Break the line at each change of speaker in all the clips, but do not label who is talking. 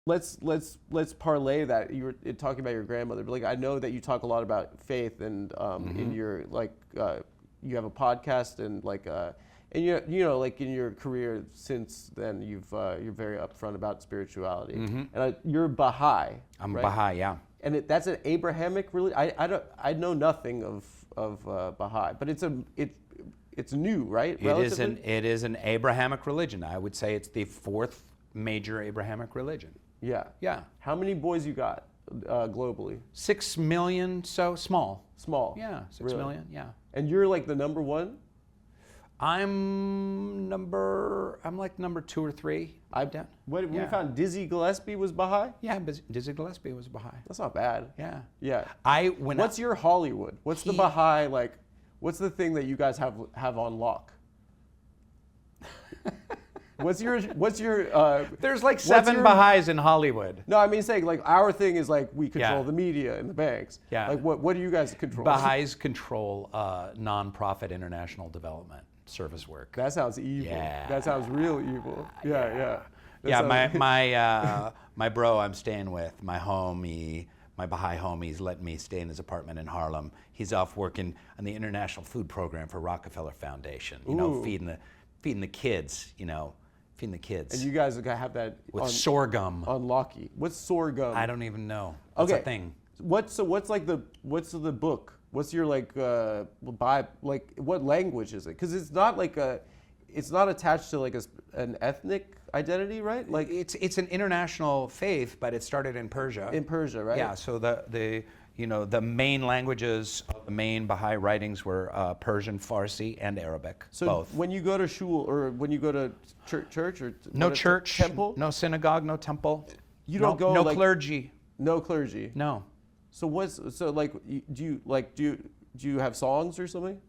let's parlay that. You were talking about your grandmother, but like I know that you talk a lot about faith, and in your you have a podcast, and and you know like in your career since then you're very upfront about spirituality. And you're Baha'i.
I'm
right?
Baha'i, yeah.
And that's an Abrahamic religion. I know nothing of Baha'i, but it's new, right?
It is an Abrahamic religion. I would say it's the fourth major Abrahamic religion.
Yeah.
Yeah.
How many boys you got globally?
6 million, so small.
Small.
Yeah, 6 million, yeah.
And you're like the number one?
I'm like number 2 or 3.
We found Dizzy Gillespie was Baha'i?
Yeah, Dizzy Gillespie was Baha'i.
That's not bad.
Yeah.
Yeah. What's your Hollywood? What's the Baha'i like? What's the thing that you guys have on lock? What's your
There's like 7 Baha'is in Hollywood.
No, I mean saying like our thing is like we control the media and the banks.
Yeah.
Like what do you guys control?
Baha'is control nonprofit international development service work.
That sounds evil.
Yeah.
That sounds real evil. Yeah.
My bro I'm staying with, my homie, my Baha'i homie's letting me stay in his apartment in Harlem. He's off working on the International Food Program for Rockefeller Foundation. You know, feeding the kids. You know, feeding the kids.
And you guys have that
with sorghum
on locky. What's sorghum?
I don't even know. That's a thing.
What's the book? What's your what language is it? Because it's not attached to like an ethnic identity, right? Like
it's an international faith, but it started in Persia.
In Persia, right?
Yeah. So the main languages of the main Baha'i writings were Persian, Farsi, and Arabic.
So
both.
When you go to shul or when you go to church or
no church,
temple,
no synagogue, no temple.
You don't go.
No clergy.
No clergy.
No.
So do you have songs or something?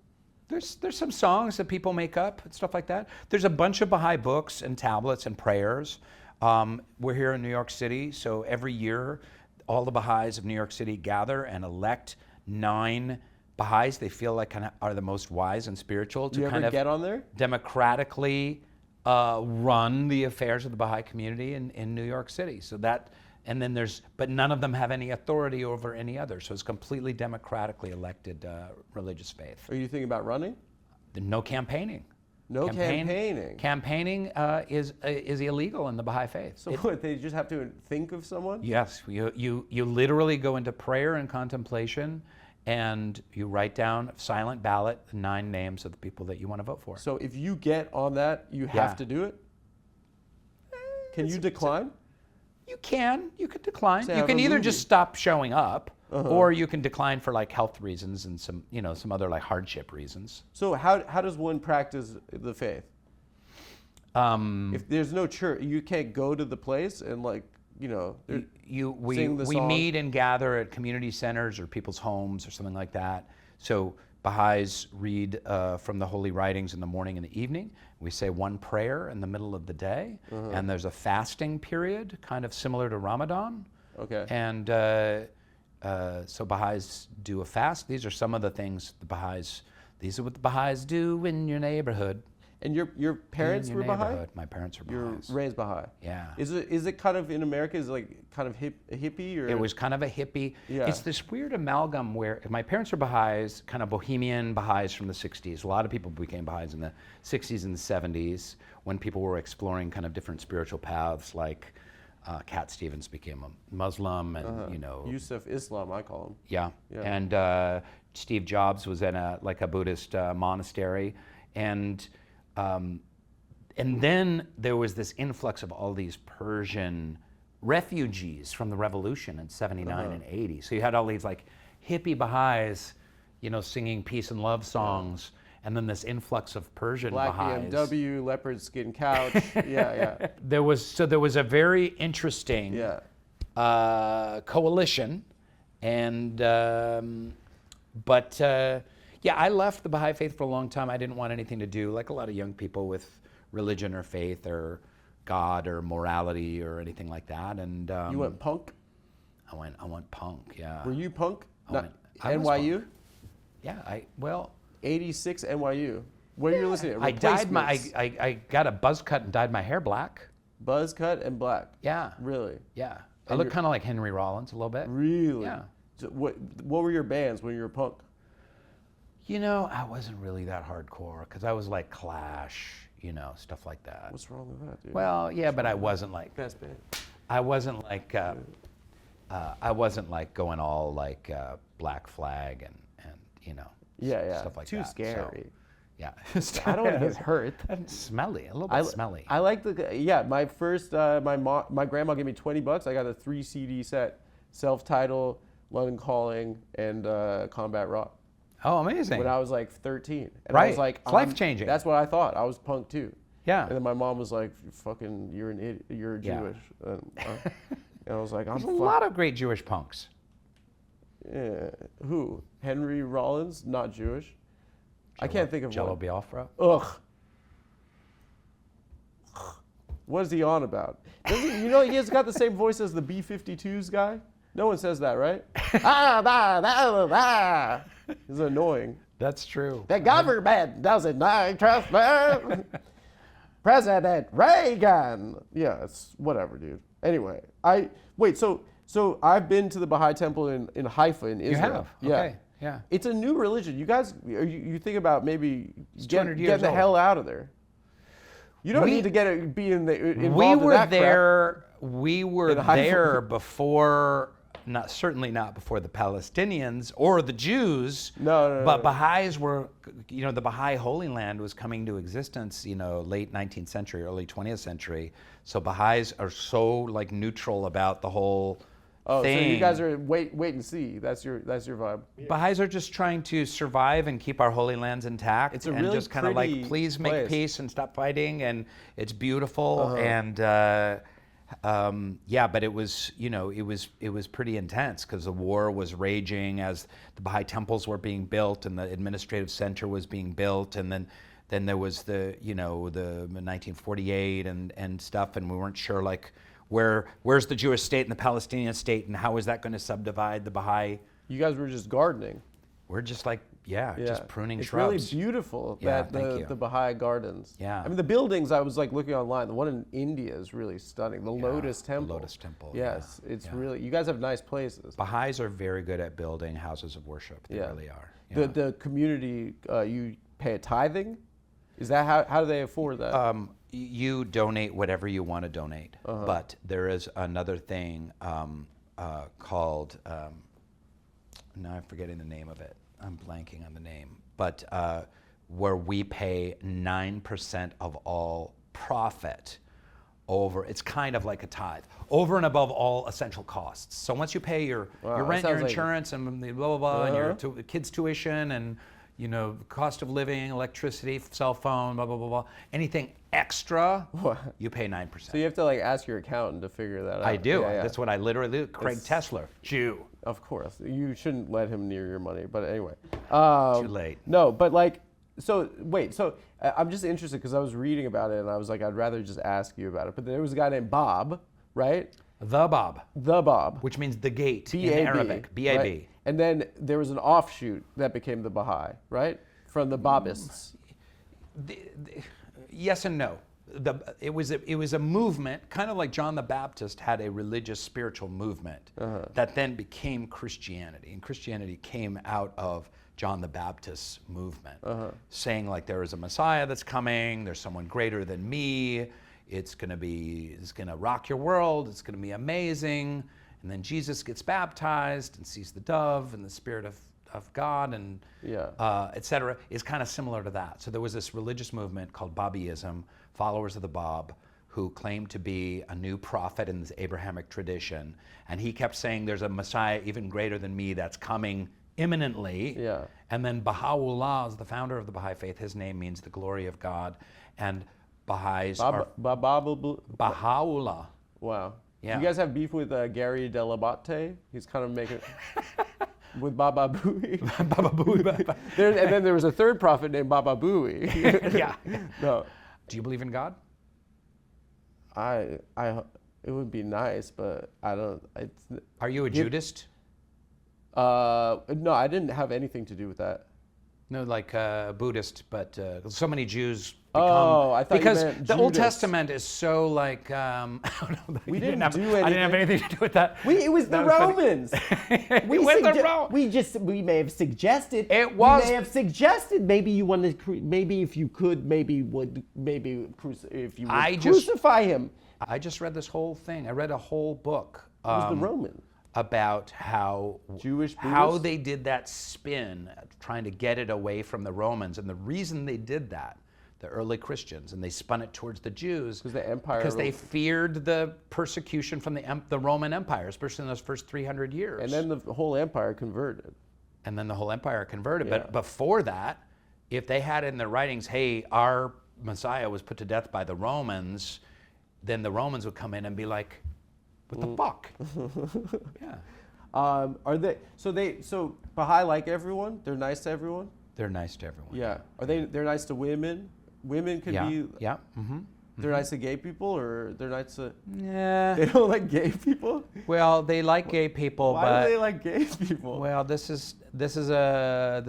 There's some songs that people make up and stuff like that. There's a bunch of Baha'i books and tablets and prayers. We're here in New York City, so every year all the Baha'is of New York City gather and elect 9 Baha'is they feel like kind of are the most wise and spiritual to kind of
get on there?
Democratically run the affairs of the Baha'i community in New York City. So that. And then but none of them have any authority over any other. So it's completely democratically elected religious faith.
Are you thinking about running?
No campaigning.
No campaigning.
Campaigning is illegal in the Baha'i faith.
So they just have to think of someone?
Yes, you literally go into prayer and contemplation, and you write down silent ballot 9 names of the people that you want to vote for.
So if you get on that, you have to do it? Can you decline?
You can decline.
Say
You can either
movie.
just stop showing up, or you can decline for like health reasons and some other like hardship reasons.
So how does one practice the faith? If there's no church, you can't go to the place and
we meet and gather at community centers or people's homes or something like that. So Baha'is read from the holy writings in the morning and the evening. We say one prayer in the middle of the day, and there's a fasting period, kind of similar to Ramadan.
Okay.
And so Baha'is do a fast. These are some of the things these are what the Baha'is do in your neighborhood.
And your parents were Baha'i?
My parents were Baha'is.
You're raised Baha'i?
Yeah.
Is it kind of in America, is it like kind of hippie? Or?
It was kind of a hippie.
Yeah.
It's this weird amalgam where my parents were Baha'is, kind of bohemian Baha'is from the 60s. A lot of people became Baha'is in the 60s and the 70s when people were exploring kind of different spiritual paths, like Cat Stevens became a Muslim and,
Yusuf Islam, I call him.
Yeah. And Steve Jobs was in a Buddhist monastery. And then there was this influx of all these Persian refugees from the revolution in 79 and 80. So you had all these like hippie Baha'is, singing peace and love songs, and then this influx of Persian
Black
Baha'is.
BMW, leopard skin couch. yeah.
There was a very interesting coalition, and I left the Baha'i faith for a long time. I didn't want anything to do, like a lot of young people, with religion or faith or God or morality or anything like that. And
you went punk?
I went punk. Yeah.
Were you punk?
I
NYU?
Punk. Yeah.
86 NYU. What are you listening to?
I got a buzz cut and dyed my hair black.
Buzz cut and black.
Yeah.
Really?
Yeah. I
And
look
you're-
kind of like Henry Rollins a little bit.
Really?
Yeah.
So what were your bands when you were punk?
You know, I wasn't really that hardcore because I was like Clash, you know, stuff like that.
What's wrong with that, dude?
Well, yeah, but I wasn't like
Best band.
I wasn't like going all like Black Flag and you know
Yeah.
stuff like
Too
that. So,
scary.
yeah.
I don't want to get hurt.
And smelly, a little bit smelly.
I like my first, my grandma gave me $20. I got a 3 CD set, self-titled, London Calling, and Combat Rock.
Oh, amazing.
When I was like 13. And I
Right.
was like,
It's life-changing.
That's what I thought. I was punk too.
Yeah.
And then my mom was like, fucking, you're an idiot. You're
Yeah.
Jewish. And I was like,
There's a lot of great Jewish punks.
Yeah. Who? Henry Rollins? Not Jewish. I can't think of
Jello
one.
Biafra.
Ugh. What is he on about? You know, he has got the same voice as the B-52s guy. No one says that, right? It's annoying.
That's true.
The government doesn't trust me. President Reagan. Yeah, it's whatever, dude. Anyway, so I've been to the Baha'i temple in Haifa in Israel.
You have?
Yeah.
Okay. Yeah.
It's a new religion. You guys, you think about maybe
200 years
getting the
old.
hell out of there. You don't need to be involved
We
in
were
that crap.
there. We were
In Haifa.
there before. Certainly not before the Palestinians or the Jews.
No.
But Baha'is were, you know, the Baha'i Holy Land was coming to existence, you know, late 19th century, early 20th century. So Baha'is are so like neutral about the whole thing.
So you guys are wait and see. That's your vibe.
Baha'is are just trying to survive and keep our holy lands intact.
It's a
and
really
just kind of like,
pretty
please make
place.
peace and stop fighting. And it's beautiful. And but it was, you know, it was pretty intense because the war was raging as the Baha'i temples were being built and the administrative center was being built, and then there was the 1948 and stuff, and we weren't sure like where's the Jewish state and the Palestinian state, and how is that going to subdivide the Baha'i?
You guys were just gardening.
We're just like just pruning
it's
shrubs.
It's really beautiful,
Yeah,
that
thank you.
the Baha'i gardens.
Yeah.
I mean, the buildings, I was like looking online, the one in India is really stunning. The Lotus Temple.
The Lotus Temple.
Yes,
yeah,
it's
yeah.
really, you guys have nice places.
Baha'is are very good at building houses of worship. They really are.
The community, you pay a tithing? Is that how do they afford that?
You donate whatever you want to donate, but there is another thing called, now I'm forgetting the name of it. I'm blanking on the name, but where we pay 9% of all profit over, it's kind of like a tithe, over and above all essential costs. So once you pay your rent, your insurance, and blah, blah, blah, and your kids' tuition, and you know, cost of living, electricity, cell phone, blah, blah, blah, blah, anything extra, you pay 9%.
So you have to like ask your accountant to figure that out.
I do.
Yeah.
That's what I literally do. Craig Tesler, Jew.
Of course. You shouldn't let him near your money, but anyway.
Too late.
No, but like, so I'm just interested because I was reading about it and I was like, I'd rather just ask you about it. But there was a guy named Bob, right?
The Bob.
The Bob.
Which means the gate
B-A-B,
in Arabic. B-A-B.
Right? And then there was an offshoot that became the Baha'i, right? From the Babists.
Yes and no. It was a movement, kind of like John the Baptist had a religious spiritual movement that then became Christianity. And Christianity came out of John the Baptist's movement, saying like there is a Messiah that's coming, there's someone greater than me, it's gonna rock your world, it's gonna be amazing. And then Jesus gets baptized and sees the dove and the Spirit of God and et cetera, is kind of similar to that. So there was this religious movement called Babiism, followers of the Bab, who claimed to be a new prophet in this Abrahamic tradition. And he kept saying there's a Messiah even greater than me that's coming imminently.
Yeah.
And then Baha'u'llah is the founder of the Baha'i faith. His name means the glory of God. And Baha'is are Baha'u'llah.
Wow.
Yeah.
You guys have beef with Gary Delabate? He's kind of making with Baba Booey.
Baba Booey.
And then there was a third prophet named Baba Booey.
Yeah.
No.
Do you believe in God?
It would be nice, but I don't.
Are you a Judist?
No, I didn't have anything to do with that.
No, like Buddhist, but so many Jews
Oh, I thought you
because
meant
the Old
Judas.
Testament is so like
We
I
didn't do
I didn't have
anything.
anything to do with that.
It was the
That was funny.
Romans. We may have suggested.
It was-
We may have suggested. Maybe you want to. Maybe if you could, if you would crucify him.
I just read this whole thing. I read a whole book.
It was the Roman.
About how
Jewish
how
Buddhists?
they did that spin, trying to get it away from the Romans, and the reason they did that, the early Christians, and they spun it towards the Jews,
Because the empire.
because they feared the persecution from the Roman Empire, especially in those first 300 years.
And then the whole empire converted.
And then the whole empire converted.
Yeah.
But before that, if they had in their writings, hey, our Messiah was put to death by the Romans, then the Romans would come in and be like, what the fuck? Yeah.
Are they? So Baha'i like everyone? They're nice to everyone?
They're nice to everyone.
Yeah. They're nice to women? Women can be.
Yeah. Mm-hmm.
They're nice to gay people, or they're nice to.
Yeah.
They don't like gay people.
Well, they like gay people,
Why
but
do they like gay people?
well, this is a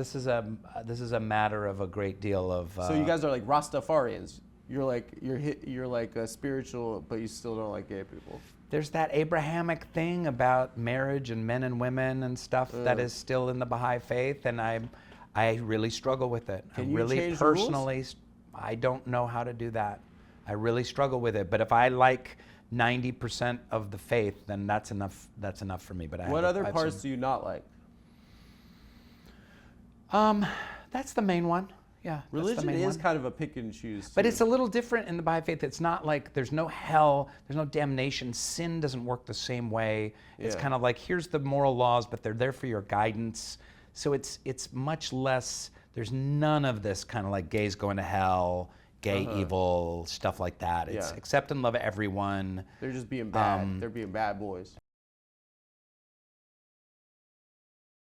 matter of a great deal of.
So you guys are like Rastafarians. You're like a spiritual, but you still don't like gay people.
There's that Abrahamic thing about marriage and men and women and stuff that is still in the Baha'i faith, and I really struggle with it.
Can
I
you
really
change the rules?
personally, I don't know how to do that. I really struggle with it. But if I like 90% of the faith, then that's enough. That's enough for me. But
What other parts do you not like?
That's the main one. Yeah. that's the
Religion
main
is
one.
kind of a pick and choose.
But
too.
it's a little different in the Baha'i faith. It's not like there's no hell, there's no damnation. Sin doesn't work the same way. It's
Yeah.
kind of like, here's the moral laws, but they're there for your guidance. So it's much less, there's none of this kind of like gays going to hell, gay evil, stuff like that. It's
Yeah.
accept and love everyone.
They're just being bad. They're being bad boys.